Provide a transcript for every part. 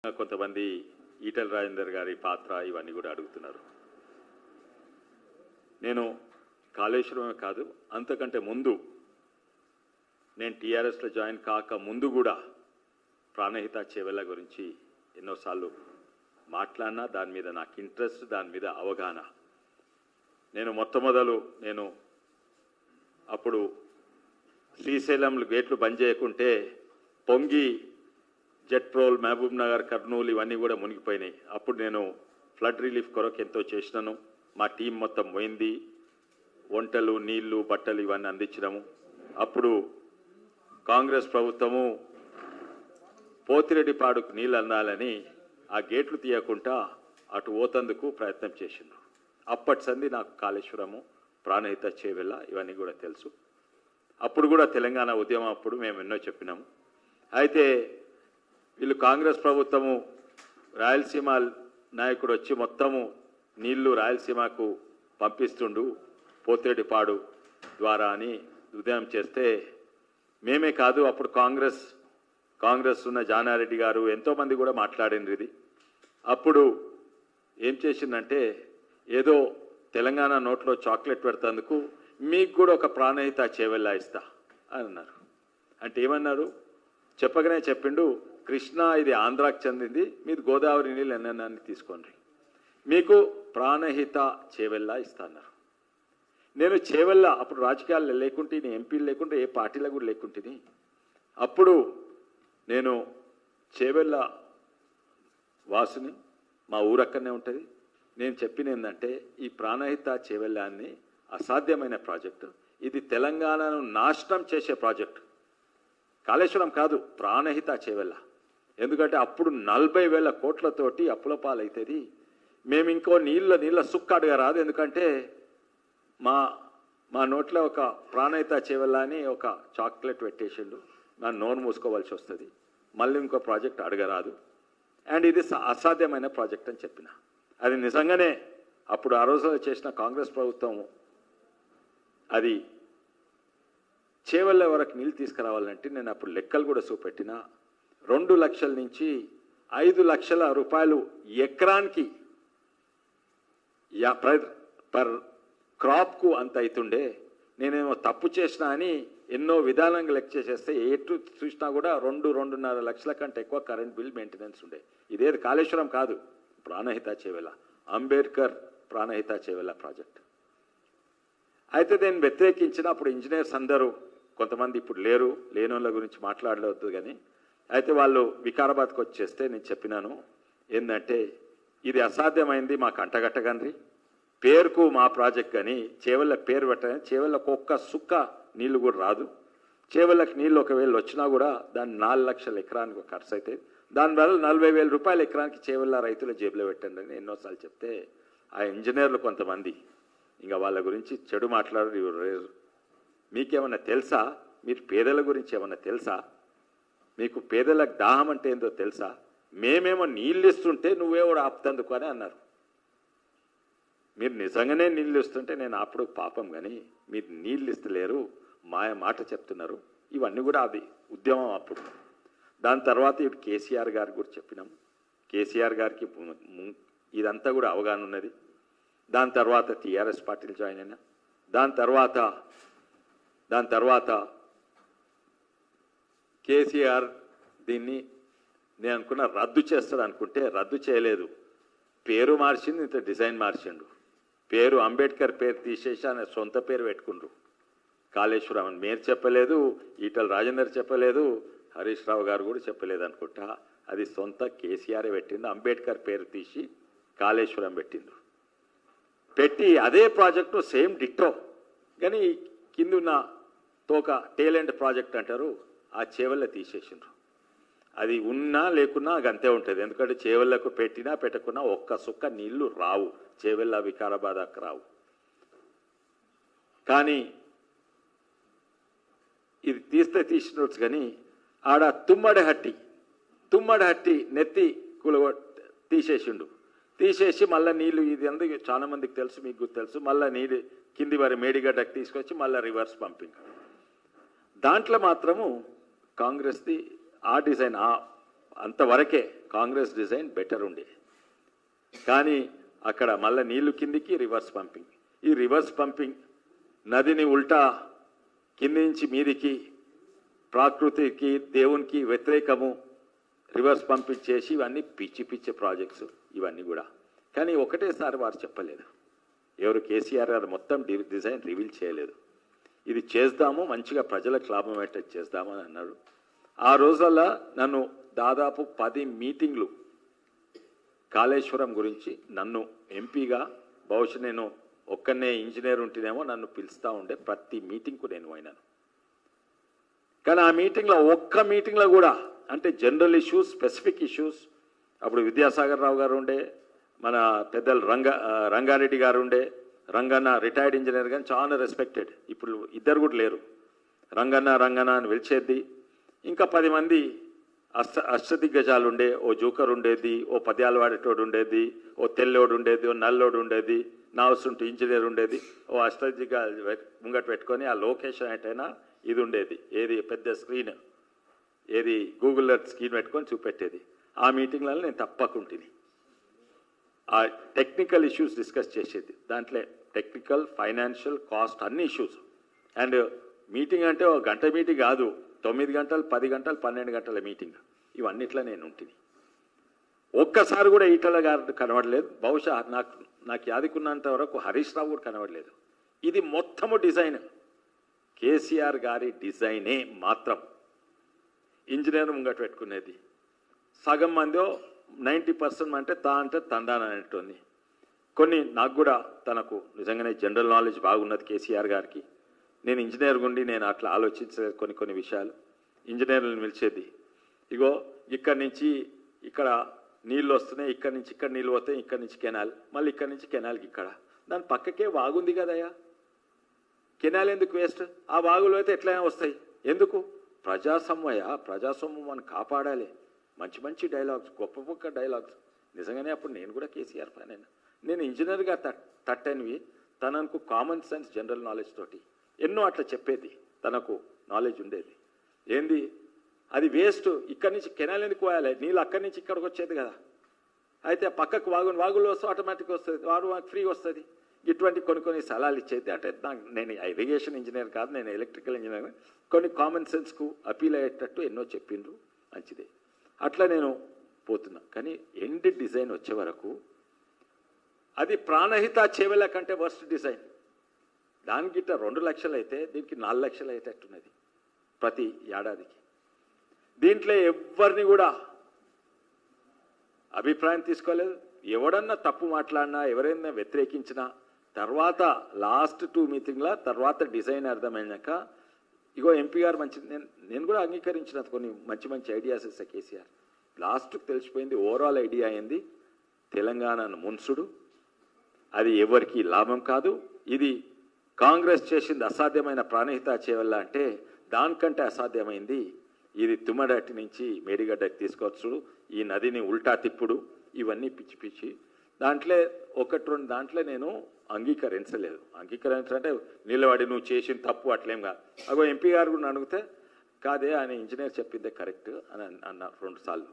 కొంతమంది ఈటెల రాజేందర్ గారి పాత్ర ఇవన్నీ కూడా అడుగుతున్నారు. నేను కాళేశ్వరమే కాదు, అంతకంటే ముందు నేను టీఆర్ఎస్లో జాయిన్ కాక ముందు కూడా ప్రాణహిత చేవెళ్ళ గురించి ఎన్నోసార్లు మాట్లాడినా, దాని మీద నాకు ఇంట్రెస్ట్, దాని మీద అవగాహన. నేను అప్పుడు శ్రీశైలంలో గేట్లు బంద్ చేయకుంటే పొంగి జెట్రోల్, మహబూబ్ నగర్, కర్నూలు ఇవన్నీ కూడా మునిగిపోయినాయి. అప్పుడు నేను ఫ్లడ్ రిలీఫ్ కొరకు ఎంతో చేసినాను. మా టీం మొత్తం పోయింది, వంటలు, నీళ్లు, బట్టలు ఇవన్నీ అందించినాము. అప్పుడు కాంగ్రెస్ ప్రభుత్వము పోతిరెడ్డిపాడుకు నీళ్ళు అందాలని ఆ గేట్లు తీయకుండా అటు పోతందుకు ప్రయత్నం చేసిండ్రు. అప్పటి సంది నాకు కాళేశ్వరము, ప్రాణహిత చేవెళ్ళ ఇవన్నీ కూడా తెలుసు. అప్పుడు కూడా తెలంగాణ ఉద్యమం అప్పుడు మేము ఎన్నో చెప్పినాము. అయితే వీళ్ళు కాంగ్రెస్ ప్రభుత్వము రాయలసీమ నాయకుడు వచ్చి మొత్తము నీళ్లు రాయలసీమకు పంపిస్తుండు పోతిరెడ్డిపాడు ద్వారా అని ఉద్యమం చేస్తే, మేమే కాదు అప్పుడు కాంగ్రెస్ ఉన్న జానారెడ్డి గారు ఎంతోమంది కూడా మాట్లాడిండ్రు. ఇది అప్పుడు ఏం చేసిందంటే, ఏదో తెలంగాణ నోట్లో చాక్లెట్ పెడతందుకు మీకు కూడా ఒక ప్రాణహిత చేవెళ్ళ ఇస్తా అని అన్నారు. అంటే ఏమన్నారు చెప్పగానే చెప్పిండు, కృష్ణా ఇది ఆంధ్రాకి చెందింది, మీరు గోదావరి నీళ్ళు ఎన్నెన్నాన్ని తీసుకోండి, మీకు ప్రాణహిత చేవెళ్ళ ఇస్తా అన్నారు. నేను చేవెళ్ళ అప్పుడు రాజకీయాలు లేకుంటే, నేను ఎంపీలు లేకుంటే, ఏ పార్టీలో కూడా లేకుంటుంది. అప్పుడు నేను చేవెళ్ళ వాసుని, మా ఊరక్కడనే ఉంటుంది. నేను చెప్పిన ఏంటంటే, ఈ ప్రాణహిత చేవెళ్ళాన్ని అసాధ్యమైన ప్రాజెక్టు, ఇది తెలంగాణను నాశనం చేసే ప్రాజెక్టు. కాళేశ్వరం కాదు, ప్రాణహిత చేవెళ్ళ. ఎందుకంటే అప్పుడు 40,000 కోట్లతోటి అప్పుల పాలవుతుంది. మేము ఇంకో నీళ్ళ సుక్క అడగరాదు. ఎందుకంటే మా నోట్లో ఒక ప్రాణహిత చేవెళ్ళ అని ఒక చాక్లెట్ పెట్టేసిండు, నా నోరు మూసుకోవాల్సి వస్తుంది, మళ్ళీ ఇంకో ప్రాజెక్ట్ అడగరాదు, అండ్ ఇది అసాధ్యమైన ప్రాజెక్ట్ అని చెప్పిన. అది నిజంగానే అప్పుడు ఆ రోజులో చేసిన కాంగ్రెస్ ప్రభుత్వం అది చేవెళ్ళ వరకు నీళ్ళు తీసుకురావాలంటే నేను అప్పుడు లెక్కలు కూడా చూపెట్టిన. 2 లక్షల నుంచి 5 లక్షల రూపాయలు ఎకరానికి పర్ క్రాప్కు అంత అవుతుండే. నేనేమో తప్పు చేసినా అని ఎన్నో విధానంగా లెక్క చేసేస్తే ఎటు చూసినా కూడా 2-2.5 లక్షల కంటే ఎక్కువ కరెంట్ బిల్ మెయింటెనెన్స్ ఉండే. ఇదేది కాళేశ్వరం కాదు, ప్రాణహిత చేవెళ్ళ, అంబేద్కర్ ప్రాణహిత చేవెళ్ళ ప్రాజెక్ట్. అయితే నేను వ్యతిరేకించిన అప్పుడు ఇంజనీర్స్ అందరూ కొంతమంది ఇప్పుడు లేని వాళ్ళ గురించి మాట్లాడలేదు కానీ, అయితే వాళ్ళు వికారాబాద్కి వచ్చేస్తే నేను చెప్పినాను ఏంటంటే, ఇది అసాధ్యమైంది, మాకు అంటగట్టగండ్రి, పేరుకు మా ప్రాజెక్ట్ కానీ చేవెళ్ళ పేరు పెట్టని, చేవెళ్ళకు ఒక్క సుక్క నీళ్లు కూడా రాదు. చేవెళ్ళకి నీళ్ళు ఒకవేళ వచ్చినా కూడా దాన్ని 4 లక్షల ఎకరానికి ఖర్చు అవుతాయి. దానివల్ల 40,000 రూపాయల ఎకరానికి చేవెళ్ళ రైతుల జేబులో పెట్టండి అని ఎన్నోసార్లు చెప్తే, ఆ ఇంజనీర్లు కొంతమంది ఇంకా వాళ్ళ గురించి చెడు మాట్లాడారు. మీకేమన్నా తెలుసా? మీరు పేదల గురించి ఏమన్నా తెలుసా? మీకు పేదలకు దాహం అంటే ఏందో తెలుసా? మేమేమో నీళ్ళు ఇస్తుంటే నువ్వేమో ఆపుతందుకు అని అన్నారు. మీరు నిజంగానే నీళ్ళు ఇస్తుంటే నేను అప్పుడు పాపం, కానీ మీరు నీళ్ళు ఇస్తలేరు, మాట చెప్తున్నారు. ఇవన్నీ కూడా అది ఉద్యమం అప్పుడు. దాని తర్వాత ఇప్పుడు కేసీఆర్ గారి గురించి చెప్పినాం. కేసీఆర్ గారికి ఇదంతా కూడా అవగాహన ఉన్నది. దాని తర్వాత టీఆర్ఎస్ పార్టీలు జాయిన్ అయినా. దాని తర్వాత కేసీఆర్ దీన్ని నేను అనుకున్న రద్దు చేస్తాడు అనుకుంటే రద్దు చేయలేదు. పేరు మార్చింది, ఇంత డిజైన్ మార్చిండు. పేరు అంబేద్కర్ పేరు తీసేసి ఆయన సొంత పేరు పెట్టుకుండ్రు కాళేశ్వరం అని. మీరు చెప్పలేదు, ఈటెల రాజేందర్ చెప్పలేదు, హరీష్ రావు గారు కూడా చెప్పలేదు అనుకుంటా. అది సొంత కేసీఆర్ పెట్టింది. అంబేద్కర్ పేరు తీసి కాళేశ్వరం పెట్టిండ్రు. పెట్టి అదే ప్రాజెక్టు సేమ్ డిట్టో, కానీ కిందున్న తోక టేలెంట్ ప్రాజెక్ట్ అంటారు, ఆ చేవెళ్ళ తీసేసిండ్రు. అది ఉన్నా లేకున్నా అంతే ఉంటుంది. ఎందుకంటే చేవెళ్ళకు పెట్టినా పెట్టకున్నా ఒక్క సుక్క నీళ్లు రావు, చేవెళ్ళ వికారాబాద్కు రావు. కానీ ఇది తీసినట్టు కానీ ఆడ తుమ్మడి హట్టి నెత్తి తీసేసిండు. తీసేసి మళ్ళీ నీళ్ళు, ఇది ఎందుకు చాలా మందికి తెలుసు, మీకు తెలుసు, మళ్ళీ నీళ్ళు కింది వారి మేడిగడ్డకు తీసుకొచ్చి మళ్ళీ రివర్స్ పంపింగ్. దాంట్లో మాత్రము కాంగ్రెస్ది ఆ డిజైన్, ఆ అంతవరకే కాంగ్రెస్ డిజైన్ బెటర్ ఉండే. కానీ అక్కడ మళ్ళీ నీళ్లు కిందికి రివర్స్ పంపింగ్. ఈ రివర్స్ పంపింగ్ నదిని ఉల్టా కింది నుంచి మీదికి ప్రకృతికి దేవునికి వ్యతిరేకము రివర్స్ పంపింగ్ చేసి ఇవన్నీ పిచ్చి పిచ్చి ప్రాజెక్ట్స్ ఇవన్నీ కూడా. కానీ ఒకటేసారి వారు చెప్పలేదు, ఎవరు కేసీఆర్ గారు మొత్తం డిజైన్ రివీల్ చేయలేదు. ఇది చేద్దాము, మంచిగా ప్రజలకు లాభం అయ్యేటట్టు చేద్దాము అని అన్నారు. ఆ రోజుల్లో నన్ను దాదాపు 10 మీటింగ్లు కాళేశ్వరం గురించి నన్ను ఎంపీగా, బహుశా నేను ఒక్కనే ఇంజనీర్ ఉంటేనేమో నన్ను పిలుస్తూ ఉండే, ప్రతి మీటింగ్కు నేను పోయినాను. కానీ ఆ మీటింగ్లో ఒక్క మీటింగ్లో కూడా అంటే జనరల్ ఇష్యూస్, స్పెసిఫిక్ ఇష్యూస్, అప్పుడు విద్యాసాగర్ రావు గారు ఉండే, మన పెద్దలు రంగారెడ్డి గారు ఉండే, రంగన్న రిటైర్డ్ ఇంజనీర్ కానీ చాలా రెస్పెక్టెడ్, ఇప్పుడు ఇద్దరు కూడా లేరు, రంగన్న అని పిలిచేది. ఇంకా 10 మంది అష్టదిగ్గజాలు ఉండే, ఓ జోకర్ ఉండేది, ఓ పద్యాలు వాడేటోడు ఉండేది, ఓ తెల్లోడు ఉండేది, ఓ నల్లోడు ఉండేది, నావసుంటూ ఇంజనీర్ ఉండేది, ఓ అష్టదిగ్గజ ముంగట పెట్టుకొని ఆ లొకేషన్ ఏంటైనా ఇది ఉండేది, ఏది పెద్ద స్క్రీన్, ఏది గూగుల్లో స్క్రీన్ పెట్టుకొని చూపెట్టేది. ఆ మీటింగ్లలో నేను తప్పకుంటుంది. ఆ టెక్నికల్ ఇష్యూస్ డిస్కస్ చేసేది, దాంట్లో టెక్నికల్, ఫైనాన్షియల్, కాస్ట్ అన్ని ఇష్యూస్. అండ్ మీటింగ్ అంటే ఒక గంట మీటింగ్ కాదు, 9 గంటలు, 10 గంటలు, 12 గంటల మీటింగ్, ఇవన్నిట్లో నేను ఉంటుంది. ఒక్కసారి కూడా ఈటల గారు కనబడలేదు. బహుశా నాకు యాదికున్నంత వరకు హరీష్ రావు కూడా కనబడలేదు. ఇది మొత్తము డిజైన్ కేసీఆర్ గారి డిజైనే మాత్రం. ఇంజనీర్ ముంగట పెట్టుకునేది సగం మందో 90% అంటే అంటే తందాన అనేటుంది. కొన్ని నాకు కూడా తనకు నిజంగానే జనరల్ నాలెడ్జ్ బాగున్నది కేసీఆర్ గారికి. నేను ఇంజనీర్ గుండి నేను అట్లా ఆలోచించలేదు కొన్ని విషయాలు. ఇంజనీర్లను పిలిచేది, ఇగో ఇక్కడి నుంచి ఇక్కడ నీళ్ళు వస్తున్నాయి, ఇక్కడి నుంచి ఇక్కడ నీళ్ళు పోతాయి, ఇక్కడి నుంచి కెనాల్, మళ్ళీ ఇక్కడి నుంచి కెనాల్కి ఇక్కడ, దాని పక్కకే వాగుంది కదయ్యా, కెనాల్ ఎందుకు వేస్ట్? ఆ వాగులు అయితే ఎట్లయినా వస్తాయి, ఎందుకు? ప్రజాస్వామ్యం మనం కాపాడాలి. మంచి డైలాగ్స్, గొప్ప డైలాగ్స్. నిజంగానే అప్పుడు నేను కూడా కేసీఆర్ పైన నేను ఇంజనీర్గా తట్టనివి, తనకు కామన్ సెన్స్, జనరల్ నాలెడ్జ్ తోటి ఎన్నో అట్లా చెప్పేది, తనకు నాలెడ్జ్ ఉండేది. ఏంది అది వేస్ట్, ఇక్కడి నుంచి కెనాల్ ఎందుకు పోయాలి, నీళ్ళు అక్కడి నుంచి ఇక్కడికి వచ్చేది కదా, అయితే పక్కకు వాగులు వస్తే ఆటోమేటిక్గా వస్తుంది, వాడు ఫ్రీ వస్తుంది. ఇటువంటి కొన్ని సలహాలు ఇచ్చేది. అంటే నేను ఇరిగేషన్ ఇంజనీర్ కాదు, నేను ఎలక్ట్రికల్ ఇంజనీర్. కొన్ని కామన్ సెన్స్కు అపీల్ అయ్యేటట్టు ఎన్నో చెప్పిండ్రు, మంచిదే. అట్లా నేను పోతున్నా. కానీ ఎండ్ డిజైన్ వచ్చే వరకు అది ప్రాణహిత చేవెళ్ళ కంటే వర్స్ట్ డిజైన్. దానికి ఇట్లా 2 లక్షలు అయితే దీనికి 4 లక్షలు అయ్యేటట్టున్నది ప్రతి ఏడాదికి. దీంట్లో ఎవరిని కూడా అభిప్రాయం తీసుకోలేదు. ఎవడన్నా తప్పు మాట్లాడినా, ఎవరైనా వ్యతిరేకించినా, తర్వాత లాస్ట్ 2 మీటింగ్ల తర్వాత డిజైన్ అర్థమైనాక ఇగో ఎంపీ గారు నేను కూడా అంగీకరించిన కొన్ని మంచి ఐడియాస్ ఇస్తా కేసీఆర్. లాస్ట్కి తెలిసిపోయింది, ఓవరాల్ ఐడియా అయింది తెలంగాణను మున్సుడు, అది ఎవరికి లాభం కాదు. ఇది కాంగ్రెస్ చేసింది అసాధ్యమైన ప్రాణహిత చేవల్ల అంటే దానికంటే అసాధ్యమైంది ఇది తుమ్మడట్టి నుంచి మేడిగడ్డకి తీసుకోవచ్చు, ఈ నదిని ఉల్టా తిప్పుడు, ఇవన్నీ పిచ్చి. దాంట్లో 1-2 దాంట్లో నేను అంగీకరించలేదు. అంగీకరించాలంటే నిలబడి నువ్వు చేసిన తప్పు అట్లేం కాదు. అగో ఎంపీ గారు కూడా అడిగితే కాదే ఆయన ఇంజనీర్ చెప్పిందే కరెక్ట్ అని అన్న 2 సార్లు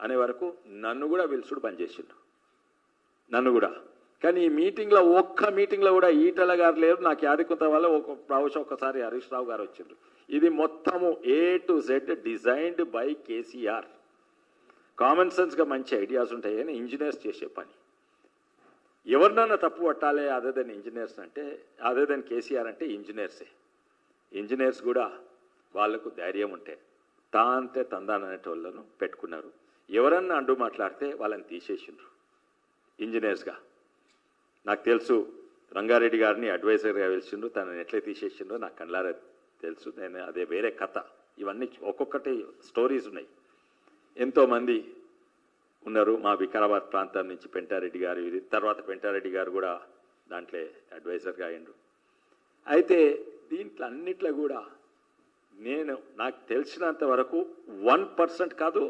అనే వరకు నన్ను కూడా పిలుచుడు బంద్ చేసిండు, నన్ను కూడా. కానీ ఈ మీటింగ్లో ఒక్క మీటింగ్లో కూడా ఈటల గారు లేరు. నాకు యాదకుంత వల్ల బహుశా ఒకసారి హరీష్ రావు గారు వచ్చిండ్రు. ఇది మొత్తము A to Z designed by KCR. Common సెన్స్గా మంచి ఐడియాస్ ఉంటాయి కానీ ఇంజనీర్స్ చేసే పని. ఎవరినన్నా తప్పు పట్టాలి అదే దాని ఇంజనీర్స్ అంటే, అదే దాని కేసీఆర్ అంటే ఇంజనీర్సే. ఇంజనీర్స్ కూడా వాళ్లకు ధైర్యం ఉంటే తాంతే తందాననేటోళ్ళను పెట్టుకున్నారు. ఎవరన్నా అండు మాట్లాడితే వాళ్ళని తీసేసిండ్రు ఇంజనీర్స్గా. నాకు తెలుసు రంగారెడ్డి గారిని అడ్వైజర్గా పిలిచిండ్రు, తనని ఎట్లా తీసేసిండ్రో నాకు కళ్ళారా తెలుసు. నేను అదే వేరే కథ. ఇవన్నీ ఒక్కొక్కటి స్టోరీస్ ఉన్నాయి. ఎంతోమంది ఉన్నారు మా వికారాబాద్ ప్రాంతం నుంచి, పెంటారెడ్డి గారు, ఇది తర్వాత పెంటారెడ్డి గారు కూడా దాంట్లో అడ్వైజర్గా అయ్యిండ్రు. అయితే దీంట్లో అన్నిట్లో కూడా నాకు తెలిసినంత వరకు 1% కాదు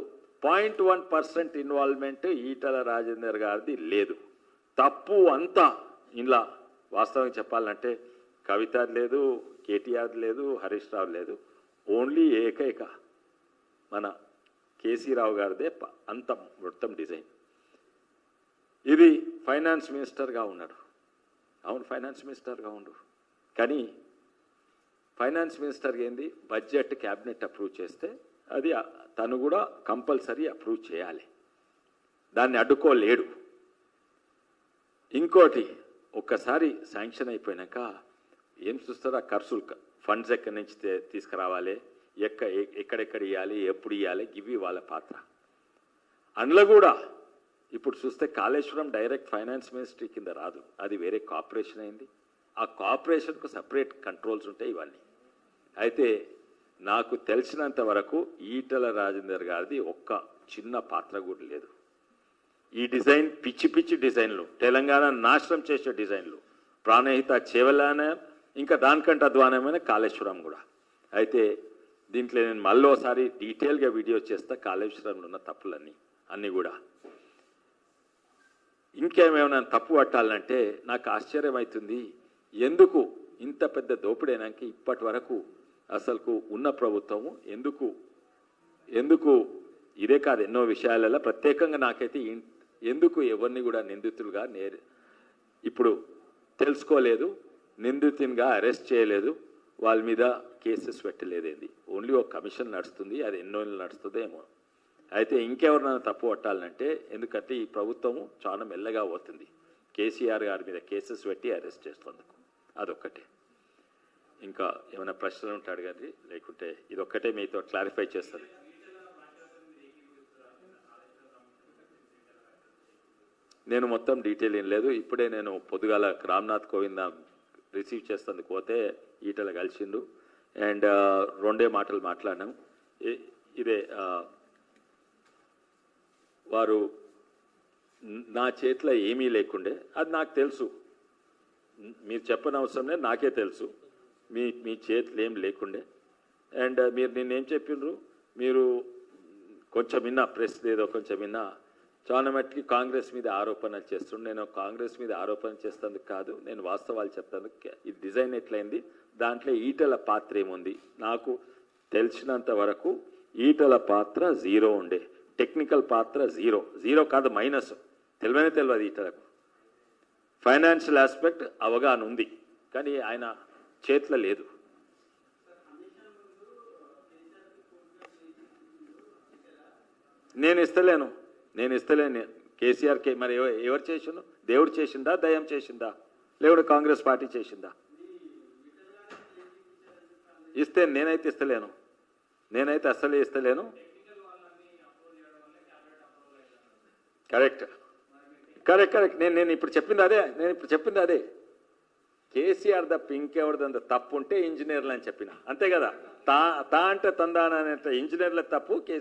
0.1% ఇన్వాల్వ్మెంట్ ఈటల రాజేందర్ గారిది లేదు. తప్పు అంతా ఇలా వాస్తవంగా చెప్పాలంటే కవిత లేదు, కేటీఆర్ లేదు, హరీష్ రావు లేదు. ఓన్లీ ఏకైక మన కేసీ రావు గారిదే అంత మొత్తం డిజైన్. ఇది ఫైనాన్స్ మినిస్టర్గా ఉన్నాడు. అవును, ఫైనాన్స్ మినిస్టర్గా ఉండు, కానీ ఫైనాన్స్ మినిస్టర్గా ఏంది, బడ్జెట్ క్యాబినెట్ అప్రూవ్ చేస్తే అది తను కూడా కంపల్సరీ అప్రూవ్ చేయాలి, దాన్ని అడ్డుకోలేడు. ఇంకోటి, ఒక్కసారి శాంక్షన్ అయిపోయినాక ఏం చూస్తారో, ఆ ఖర్చులు, ఫండ్స్ ఎక్కడి నుంచి తీసుకురావాలి, ఎక్కడెక్కడ ఇవ్వాలి, ఎప్పుడు ఇవ్వాలి, ఇవి వాళ్ళ పాత్ర. అందులో కూడా ఇప్పుడు చూస్తే కాళేశ్వరం డైరెక్ట్ ఫైనాన్స్ మినిస్ట్రీ కింద రాదు, అది వేరే కార్పొరేషన్ అయింది. ఆ కార్పొరేషన్కు సపరేట్ కంట్రోల్స్ ఉంటాయి ఇవన్నీ. అయితే నాకు తెలిసినంత వరకు ఈటల రాజేందర్ గారిది ఒక్క చిన్న పాత్ర కూడా లేదు. ఈ డిజైన్ పిచ్చి పిచ్చి డిజైన్లు, తెలంగాణ నాశనం చేసే డిజైన్లు, ప్రాణహిత చేవలానే, ఇంకా దానికంటే అధ్వానమైన కాళేశ్వరం కూడా. అయితే దీంట్లో నేను మళ్ళీ ఒకసారి డీటెయిల్గా వీడియో చేస్తా, కాళేశ్వరంలో ఉన్న తప్పులన్నీ కూడా. ఇంకేమైనా తప్పు పట్టాలంటే నాకు ఆశ్చర్యం అవుతుంది, ఎందుకు ఇంత పెద్ద దోపిడైనాక ఇప్పటి వరకు అసలుకు ఉన్న ప్రభుత్వము ఎందుకు ఇదే కాదు, ఎన్నో విషయాలలో ప్రత్యేకంగా నాకైతే ఎందుకు ఎవరిని కూడా నిందితులుగా ఇప్పుడు తెలుసుకోలేదు, నిందితునిగా అరెస్ట్ చేయలేదు, వాళ్ళ మీద కేసెస్ పెట్టలేదేంది. ఓన్లీ ఒక కమిషన్ నడుస్తుంది, అది ఎన్నో నెలలు నడుస్తుందేమో. అయితే ఇంకెవరినైనా తప్పు పట్టాలంటే, ఎందుకంటే ఈ ప్రభుత్వము చాలా మెల్లగా పోతుంది, కేసీఆర్ గారి మీద కేసెస్ పెట్టి అరెస్ట్ చేస్తున్నందుకు. అదొక్కటే. ఇంకా ఏమైనా ప్రశ్నలు ఉంటే అడగండి, లేకుంటే ఇదొక్కటే మీతో క్లారిఫై చేస్తాను. నేను మొత్తం డీటెయిల్ ఏం లేదు. ఇప్పుడే నేను పొద్దుగాల రామ్నాథ్ కోవింద్ రిసీవ్ చేస్తేందుకు పోతే ఈటల కలిసిండు, అండ్ 2 మాటలు మాట్లాడినాం. ఇదే వారు నా చేతిలో ఏమీ లేకుండే, అది నాకు తెలుసు, మీరు చెప్పనవసరం లేదు, నాకే తెలుసు మీ చేతిలో ఏం లేకుండే. అండ్ మీరు నిన్నేం చెప్పిండ్రు, మీరు కొంచెం విన్నా, ప్రెస్ ఏదో కొంచెం విన్నా, చాలా మట్టికి కాంగ్రెస్ మీద ఆరోపణలు చేస్తుండే. నేను కాంగ్రెస్ మీద ఆరోపణలు చేస్తేందుకు కాదు, నేను వాస్తవాలు చెప్తాను. ఈ డిజైన్ ఎట్లయింది, దాంట్లో ఈటల పాత్ర ఏముంది, నాకు తెలిసినంత వరకు ఈటల పాత్ర 0 ఉండే, టెక్నికల్ పాత్ర 0 కాదు, మైనస్. తెలియదు ఈటలకు. ఫైనాన్షియల్ ఆస్పెక్ట్ అవగాహన ఉంది, కానీ ఆయన చేతిలో లేదు. నేను ఇస్తలేను కేసీఆర్కి. మరి ఎవరు చేసిండు, దేవుడు చేసిందా, దయ్యం చేసిందా, లేకుంటే కాంగ్రెస్ పార్టీ చేసిందా? ఇస్తే నేనైతే ఇస్తలేను, నేనైతే అస్సలే ఇస్తలేను. కరెక్ట్. నేను ఇప్పుడు చెప్పింది అదే, కేసీఆర్ తప్ప ఇంకెవరిదంత తప్పు ఉంటే ఇంజనీర్లు అని చెప్పిన, అంతే కదా. తా అంటే తందాన అనే ఇంజనీర్ల తప్పు